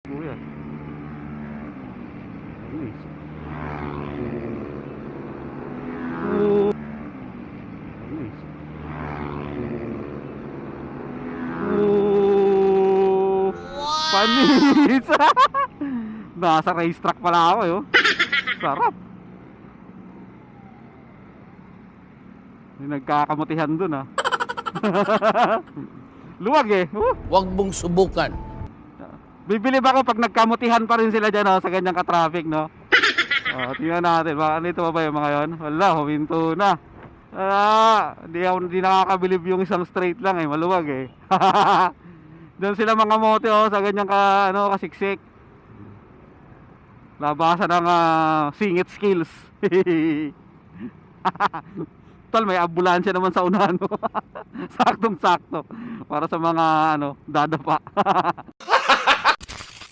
Kuya. Ayun. Ayun. Panis! Nasa racetrack pala ako eh. Oh. Sarap. May nagkakamutihan dun ah. Luwag eh. Huwag mong subukan. Bibilib ako pag nagkamutihan pa rin sila dyan oh, sa ganyang ka-traffic no. Tingnan natin. Baka nito pa ba yung mga yun? Wala, huminto na. Hindi nakakabilib yung isang straight lang eh. Maluwag eh. Doon sila mga mote oh, sa ganyang kasiksik. Labasan ng singit skills. Tol, may ambulansya naman sa unahan mo. Saktong sakto para sa mga dadapa.